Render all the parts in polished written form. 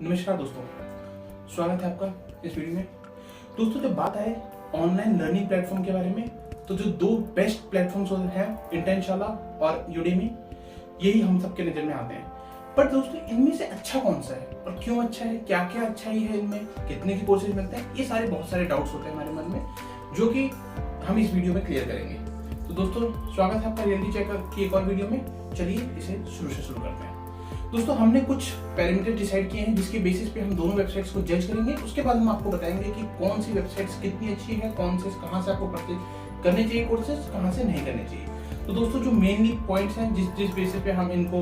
नमस्कार दोस्तों, स्वागत है आपका इस वीडियो में। दोस्तों, जब बात आए ऑनलाइन लर्निंग प्लेटफॉर्म के बारे में, तो जो दो बेस्ट प्लेटफॉर्म्स हैं, इंटेंशाला और यूडेमी, यही हम सबके नजर में आते हैं। पर दोस्तों, इनमें से अच्छा कौन सा है और क्यों अच्छा है, क्या क्या अच्छाई है इनमें, कितने की कोर्सेज मिलते हैं, ये सारे बहुत सारे डाउट्स होते हैं हमारे मन में, जो कि हम इस वीडियो में क्लियर करेंगे। तो दोस्तों, स्वागत है आपका रियलिटी चेकर की एक और वीडियो में। चलिए इसे शुरू करते हैं। दोस्तों, हमने कुछ पैरामीटर डिसाइड किए हैं जिसके बेसिस पे हम दोनों वेबसाइट्स को जज करेंगे। उसके बाद हम आपको बताएंगे कि कौन सी वेबसाइट्स कितनी अच्छी है, कौन से कहां से आपको परचेज करने चाहिए कोर्सेज, कहां से नहीं करने चाहिए। तो दोस्तों, जो मेनली पॉइंट्स हैं जिस बेसिस पे हम इनको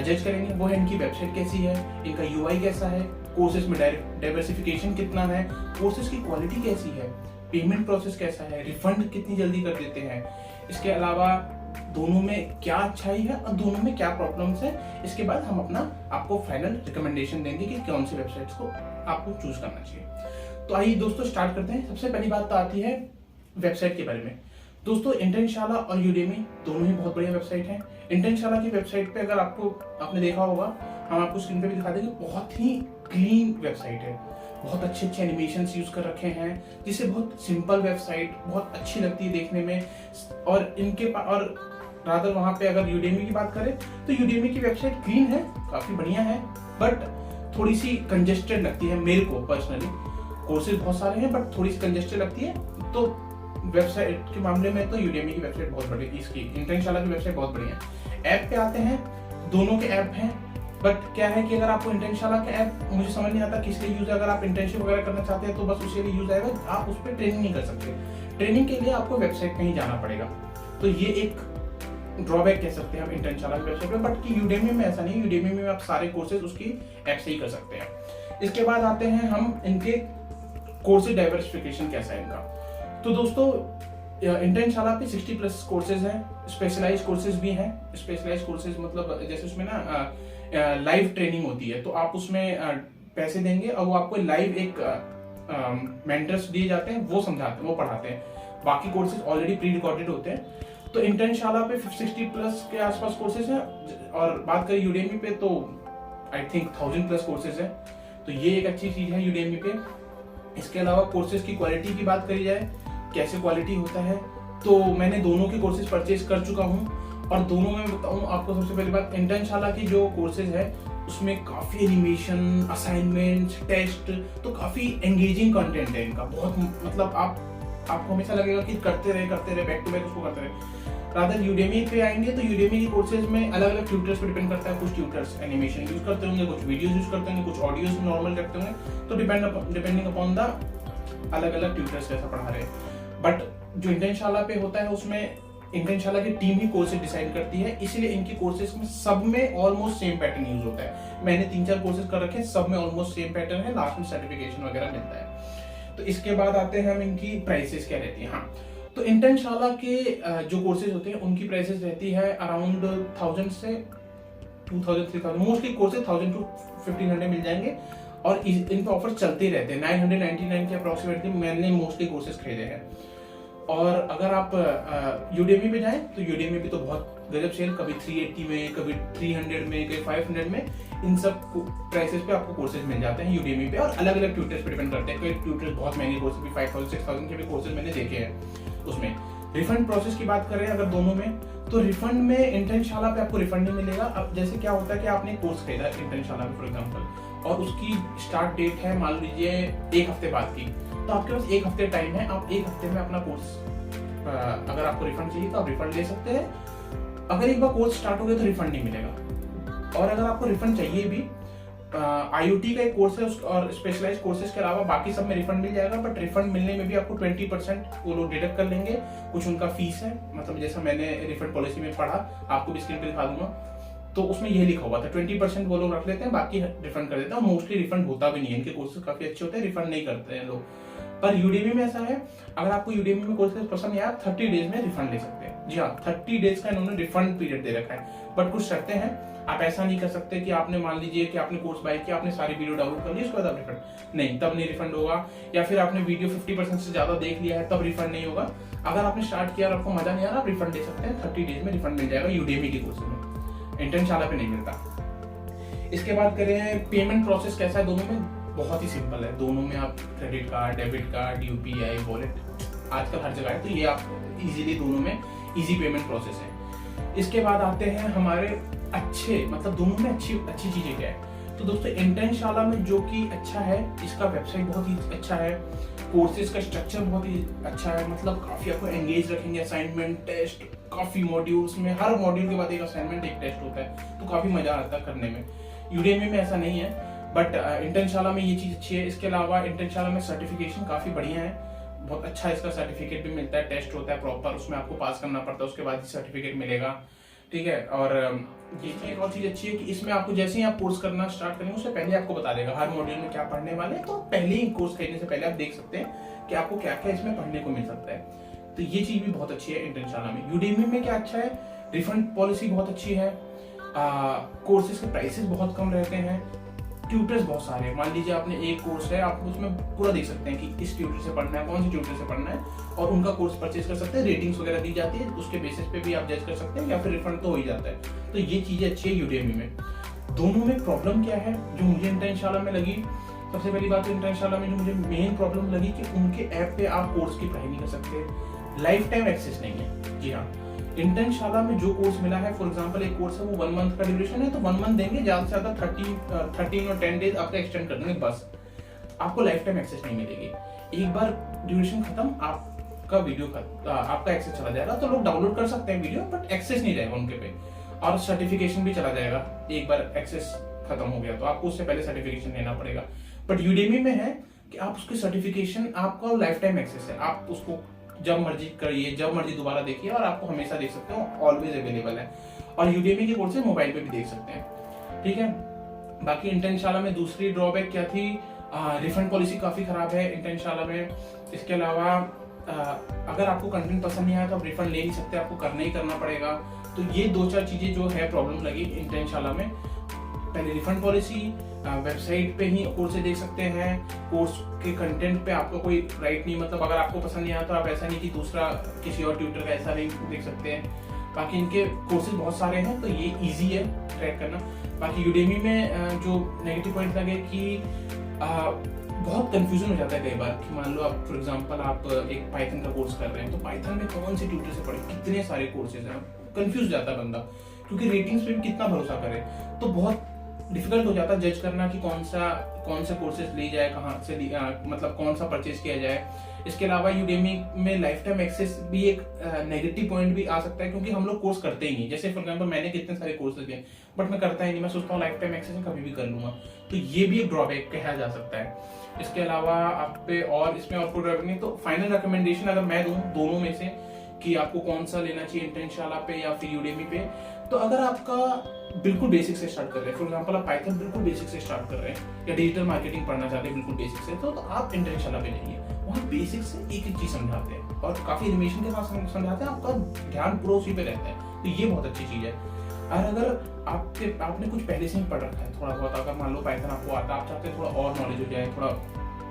जज करेंगे, वो है इनकी वेबसाइट कैसी है, इनका यूआई कैसा है, कोर्सेज में डाइवर्सिफिकेशन कितना है, कोर्सेज की क्वालिटी कैसी है, पेमेंट प्रोसेस कैसा है, रिफंड कितनी जल्दी कर देते हैं, इसके अलावा दोनों में क्या अच्छाई है और दोनों में क्या प्रॉब्लम्स है। इसके बाद हम अपना आपको फाइनल रिकमेंडेशन देंगे कि कौन सी वेबसाइट्स को आपको चूज करना चाहिए। तो आइए दोस्तों, स्टार्ट करते हैं। सबसे पहली बात तो आती है वेबसाइट के बारे में। दोस्तों, इंटेंशाला और यूडेमी दोनों ही बहुत बढ़िया वेबसाइट हैं। इंटेंशाला की वेबसाइट पे अगर आपने देखा होगा, हम आपको स्क्रीन पे भी दिखा देंगे, बहुत ही क्लीन वेबसाइट है। बहुत अच्छे अच्छे एनिमेशंस यूज कर रखे हैं, जिससे बहुत सिंपल वेबसाइट बहुत अच्छी लगती है देखने में। और रादर वहां पे अगर यूडेमी की बात करें, तो यूडेमी की वेबसाइट क्लीन है, काफी बढ़िया है, बट थोड़ी सी कंजेस्टेड लगती है मेरे को पर्सनली। कोर्सेज बहुत सारे हैं बट थोड़ी सी कंजेस्टेड लगती है। तो वेबसाइट के मामले में तो यूडेमी की वेबसाइट बहुत बढ़िया, इसकी इंटेंशाला की वेबसाइट बहुत बढ़िया है। ऐप पे आते हैं, दोनों के ऐप हैं, बट क्या है कि अगर आपको इंटेंशाला का ऐप मुझे समझ नहीं आता किस लिए यूज है। अगर आप इंटर्नशिप वगैरह करना चाहते हैं तो बस उसी लिए यूज आएगा, आप उस पर ट्रेनिंग नहीं कर सकते। ट्रेनिंग के लिए आपको वेबसाइट पे ही जाना पड़ेगा। तो ये एक ड्रॉबैक कह सकते हैं हम इंटेंशाला की वेबसाइट पे। बट कि यूडेमी में ऐसा नहीं, यूडेमी में आप सारे कोर्सेज उसकी ऐप से ही कर सकते हैं। इसके बाद आते हैं हम इनके कोर्सेज डाइवर्सिफिकेशन कैसा है इनका। तो दोस्तों, इंटेंशाला पे 60+ कोर्सेज हैं, स्पेशलाइज्ड कोर्सेज भी हैं। स्पेशलाइज्ड कोर्सेज मतलब जैसे उसमें ना लाइव ट्रेनिंग होती है, तो आप उसमें पैसे देंगे और वो आपको लाइव एक मेंटर्स दिए जाते हैं, वो समझाते हैं, वो पढ़ाते हैं। बाकी कोर्सेज ऑलरेडी प्री रिकॉर्डेड होते हैं। तो इंटेंशाला पे 60+ के आसपास कोर्सेज हैं, और बात करें यूडेमी पे तो आई थिंक 1000+ कोर्सेज हैं। तो ये एक अच्छी चीज है यूडेमी पे। इसके अलावा कोर्सेज की क्वालिटी की बात करी जाए, कैसे क्वालिटी होता है, तो मैंने दोनों के कोर्सेज परचेज कर चुका हूँ, और दोनों में बताऊँ आपको। सबसे पहली बात, इंटेंशाला की जो कोर्सेज है उसमें काफी एनिमेशन, असाइनमेंट, टेस्ट, तो काफी एंगेजिंग कंटेंट है इनका। बहुत मतलब आपको हमेशा लगेगा कि करते रहे बैक टू बैक उसको करते रहे। रादर यूडेमी पे आएंगे तो यूडेमी की कोर्सेज में अलग अलग ट्यूटर्स पे डिपेंड करता है। कुछ ट्यूटर्स एनिमेशन यूज करते होंगे, कुछ वीडियोस यूज करते होंगे, कुछ ऑडियोस नॉर्मल रखते होंगे। तो डिपेंडिंग अपॉन द अलग अलग ट्यूटर्स कैसा पढ़ा रहे हैं। बट जो इंटेंशाला पे होता है, उसमें इंटेंशाला की टीम ही कोर्सेज डिसाइड करती है, इसलिए इनकी कोर्सेज में सब में ऑलमोस्ट सेम पैटर्न यूज होता है। मैंने 3-4 कोर्सेज कर रखे हैं, सब में ऑलमोस्ट सेम पैटर्न है, लास्ट में सर्टिफिकेशन वगैरह मिलता है। तो इसके बाद आते हैं हम इनकी प्राइसेस क्या रहती है। हाँ, तो इंटेंशाला के जो कोर्सेज होते हैं उनकी प्राइसेस रहती है अराउंड 1000 से 2000, 3000, मोस्टली कोर्सेज 1000 to 1500 मिल जाएंगे। और इन पे ऑफर चलते रहते हैं। 999 के अप्रोक्सीमेटली मैंने मोस्टली कोर्सेज खरीदे हैं। और अगर आप यूडेमी पे जाएं तो यूडेमी पे तो बहुत गजब सेल, कभी 380 में, कभी 300 में, कभी 500 में, इन सब प्राइसेस पे आपको कोर्सेज मिल जाते हैं यूडेमी पे। और अलग अलग ट्यूटर्स पे डिपेंड करते हैं। कई ट्यूटर्स बहुत महंगे कोर्सेज भी 5000, 6000 के भी कोर्सेज मैंने देखे हैं। उसमें रिफंड प्रोसेस की बात करें अगर दोनों में, तो रिफंड में इंटेंशाला पे आपको रिफंड नहीं मिलेगा। अब जैसे क्या होता है कि आपने कोर्स खरीदा इंटेंशाला में फॉर एग्जांपल, और उसकी स्टार्ट डेट है मान लीजिए 1 हफ्ते बाद की, तो आपके पास 1 हफ्ते टाइम है। आप 1 हफ्ते में अपना कोर्स, अगर आपको रिफंड चाहिए तो आप रिफंड ले सकते हैं। अगर एक बार कोर्स स्टार्ट हो गया तो रिफंड नहीं मिलेगा। और अगर आपको रिफंड चाहिए भी, IoT का एक कोर्स है और स्पेशलाइज्ड कोर्सेज के अलावा बाकी सब में रिफंड मिल जाएगा। बट रिफंड मिलने में भी आपको 20% वो लोग डिडक्ट कर लेंगे। कुछ उनका फीस है, मतलब जैसा मैंने रिफंड पॉलिसी में पढ़ा, आपको भी स्क्रीन पे दिखा दूंगा, तो उसमें ये लिखा हुआ था 20% वो लोग रख लेते हैं, बाकी रिफंड कर देते हैं। मोस्टली रिफंड होता भी नहीं है, इनके कोर्सेज काफी अच्छे होते हैं, रिफंड नहीं करते हैं लोग। पर यूडेमी में ऐसा है, अगर आपको यूडेमी में कोर्सेज पसंद नहीं आया, 30 डेज में रिफंड ले सकते हैं। जी हाँ, 30 डेज का इन्होंने रिफंड पीरियड दे रखा है। बट कुछ शर्तें हैं, आप ऐसा नहीं कर सकते कि आपने मान लीजिए कि आपने कोर्स बाय किया, आपने सारी वीडियो डाउनलोड कर ली, उसके बाद आप रिफंड नहीं, तब नहीं रिफंड होगा। या फिर आपने वीडियो 50% से ज्यादा देख लिया है, तब रिफंड नहीं होगा। अगर आपने स्टार्ट किया और आपको मजा नहीं आ रहा, आप रिफंड ले सकते हैं। 30 डेज में रिफंड मिल जाएगा यूडेमी के कोर्स में, इंटेंशाला पे नहीं मिलता। इसके बाद करें पेमेंट प्रोसेस कैसा है दोनों में, बहुत ही सिंपल है। दोनों में आप credit card, debit card, UPI, wallet आजकल हर जगह है, तो ये आप इजीली दोनों में इजी पेमेंट प्रोसेस है। इसके बाद आते हैं हमारे अच्छे, मतलब दोनों में अच्छी चीजें क्या है। तो दोस्तों इंटर्नशाला में जो कि अच्छा है, इसका वेबसाइट बहुत ही अच्छा है, कोर्सेज का स्ट्रक्चर बहुत ही अच्छा है, मतलब काफी आपको एंगेज रखेंगे। असाइनमेंट, टेस्ट, काफी मॉड्यूल्स में, हर मॉड्यूल के बाद एक असाइनमेंट, एक टेस्ट होता है, तो काफी मजा आता है करने में। यूडेमी में ऐसा नहीं है, बट इंटर्नशाला में ये चीज अच्छी है। इसके अलावा इंटर्नशाला में सर्टिफिकेशन काफी बढ़िया है, बहुत अच्छा इसका सर्टिफिकेट भी मिलता है, टेस्ट होता है प्रॉपर, उसमें आपको पास करना पड़ता है, उसके बाद ही सर्टिफिकेट मिलेगा, ठीक है। और ये एक और चीज अच्छी है कि इसमें आपको जैसे ही आप कोर्स करना स्टार्ट करेंगे उससे पहले आपको बता देगा हर मॉड्यूल में क्या पढ़ने वाले हैं, तो पहले ही कोर्स खरीदने से पहले आप देख सकते हैं कि आपको क्या क्या इसमें पढ़ने को मिल सकता है। तो ये चीज भी बहुत अच्छी है इंटर्नशाला में। यूडेमी में क्या अच्छा है, रिफंड पॉलिसी बहुत अच्छी है, कोर्सेज के प्राइसेस बहुत कम रहते हैं, ट्यूटर्स बहुत सारे हैं। मान लीजिए आपने एक कोर्स है, आप उसमें पूरा देख सकते हैं कि इस ट्यूटर से पढ़ना है, कौन से ट्यूटर से पढ़ना है, और उनका कोर्स परचेज कर सकते हैं, रेटिंग्स वगैरह दी जाती है, उसके बेसिस पे भी आप जज कर सकते हैं, या फिर रिफंड तो हो ही जाता है। तो ये चीजें अच्छी है यूडेमी में। दोनों में प्रॉब्लम क्या है जो मुझे इंटर्नशाला में लगी, सबसे पहली बात तो इंटर्नशाला में जो मुझे मेन प्रॉब्लम लगी कि उनके ऐप पे आप कोर्स की पढ़ाई नहीं कर सकते, लाइफ टाइम एक्सेस नहीं है। जी हाँ, इंटर्नशाला में जो कोर्स मिला है, फॉर एग्जांपल एक कोर्स है वो 1 मंथ का ड्यूरेशन है, तो 1 मंथ देंगे, ज्यादा से ज्यादा 13 और 10 डेज आपका एक्सटेंड कर देंगे, बस आपको लाइफ टाइम एक्सेस नहीं मिलेगी। एक बार ड्यूरेशन खत्म, आपका वीडियो आपका एक्सेस चला जाएगा, तो लोग डाउनलोड कर सकते हैं वीडियो, बट एक्सेस नहीं रहेगा उनके पे, और सर्टिफिकेशन भी चला जाएगा। एक बार एक्सेस खत्म हो गया तो आपको उससे पहले सर्टिफिकेशन लेना पड़ेगा। बट यूडेमी में है कि आप उसके सर्टिफिकेशन, आपका लाइफ टाइम एक्सेस है, आप उसको जब मर्जी करिए, जब मर्जी दोबारा देखिए, और आपको हमेशा देख सकते हो, ऑलवेज अवेलेबल है। और यूडेमी के कोर्सेज मोबाइल पे भी देख सकते हैं, ठीक है। बाकी इंटर्नशाला में दूसरी ड्रॉबैक क्या थी, रिफंड पॉलिसी काफी खराब है इंटर्नशाला में। इसके अलावा अगर आपको कंटेंट पसंद नहीं आया तो आप रिफंड ले नहीं सकते, आपको करना ही करना पड़ेगा। तो ये 2-4 चीजें जो है प्रॉब्लम लगी इंटर्नशाला में। पहले रिफंड पॉलिसी, वेबसाइट पे ही कोर्स देख सकते हैं, कोर्स के कंटेंट पे आपका कोई राइट नहीं, मतलब अगर आपको पसंद नहीं आया तो आप ऐसा नहीं कि दूसरा किसी और ट्यूटर का ऐसा नहीं देख सकते हैं। बाकी इनके कोर्सेज बहुत सारे हैं, तो ये इजी है ट्रैक करना। बाकी यूडेमी में जो नेगेटिव पॉइंट लगे कि बहुत कंफ्यूजन हो जाता है कई बार कि मान लो आप फॉर एग्जांपल आप एक पाइथन का कोर्स कर रहे हैं, तो पाइथन में कौन से ट्यूटर से पढ़े, कितने सारे कोर्सेज हैं, कंफ्यूज जाता है बंदा, क्योंकि रेटिंग्स पे भी कितना भरोसा करे, तो बहुत डिफिकल्ट हो जाता है जज करना कि कौन सा कोर्सेज ली जाए, कहाँ से मतलब कौन सा परचेज किया जाए। इसके अलावा यूडेमी में लाइफ टाइम एक्सेस भी एक नेगेटिव पॉइंट भी आ सकता है, क्योंकि हम लोग कोर्स करते ही नहीं। जैसे फॉर एग्जांपल मैंने कितने सारे कोर्सेज किए, बट मैं करता ही नहीं, मैं सोचता हूँ लाइफ टाइम एक्सेस में कभी भी कर लूंगा, तो ये भी एक ड्रॉबैक कहा जा सकता है। इसके अलावा आप पे और इसमें और कोई ड्रॉबैक नहीं। तो फाइनल रिकमेंडेशन अगर मैं दूं दोनों में से कि आपको कौन सा लेना चाहिए, इंटर्नशाला पे या फिर यूडेमी पे, तो अगर आपका बिल्कुल बेसिक से स्टार्ट कर रहे हैं, फॉर एग्जांपल आप पाइथन बिल्कुल बेसिक से स्टार्ट कर रहे हैं, या डिजिटल मार्केटिंग पढ़ना चाहते हैं बिल्कुल बेसिक से, तो आप इंटर्नशाला पे जाइए, वहाँ बेसिक से एक एक चीज समझाते हैं, और काफी एनिमेशन के साथ समझाते हैं, आपका ध्यान पूरा उसी पे रहता है, तो ये बहुत अच्छी चीज है। और अगर आपने कुछ पहले से ही पढ़ रखा है थोड़ा बहुत, अगर मान लो पाइथन आपको आता है, आप चाहते हैं थोड़ा और नॉलेज हो जाए, थोड़ा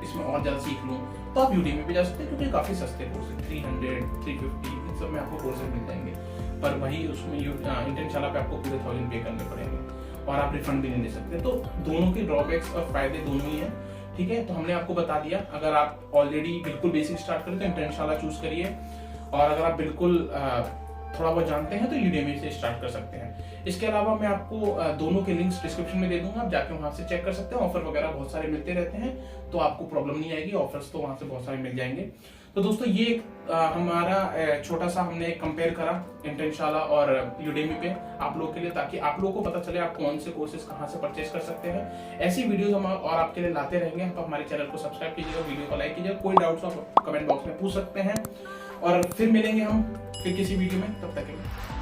इसमें और ज्यादा सीख लूँ, तो आप यूडेमी पे जा सकते हैं, क्योंकि काफी सस्ते कोर्स है, 300, 350 इन सब में आपको कोर्सेज मिल जाएंगे। पर वही उसमें इंटर्नशाला पे आपको पूरे 1000 पे करने पड़ेंगे, और आप रिफंड भी नहीं ले सकते। तो दोनों के ड्रॉबैक्स और फायदे दोनों ही हैं, ठीक है। तो हमने आपको बता दिया, अगर आप ऑलरेडी बिल्कुल बेसिक स्टार्ट करें तो इंटर्नशाला चूज करिए, और अगर आप बिल्कुल थोड़ा बहुत जानते हैं तो यूडेमी से स्टार्ट कर सकते हैं। इसके अलावा मैं आपको दोनों के लिंक्स डिस्क्रिप्शन में दे दूंगा, आप जाके वहां से चेक कर सकते हैं, ऑफर वगैरह बहुत सारे मिलते रहते हैं, तो आपको प्रॉब्लम नहीं आएगी, ऑफर्स तो वहां से बहुत सारे मिल जाएंगे। तो दोस्तों ये हमारा छोटा सा हमने कंपेयर करा इंटर्नशाला और यूडेमी पे आप लोगों के लिए, ताकि आप लोगों को पता चले आप कौन से कोर्सेज कहाँ से परचेज कर सकते हैं। ऐसी वीडियोस हम और आपके लिए लाते रहेंगे। आप हमारे चैनल को सब्सक्राइब कीजिएगा, वीडियो को लाइक कीजिएगा, कोई डाउट्स आप कमेंट बॉक्स में पूछ सकते हैं, और फिर मिलेंगे हम फिर किसी वीडियो में, तब तक के लिए।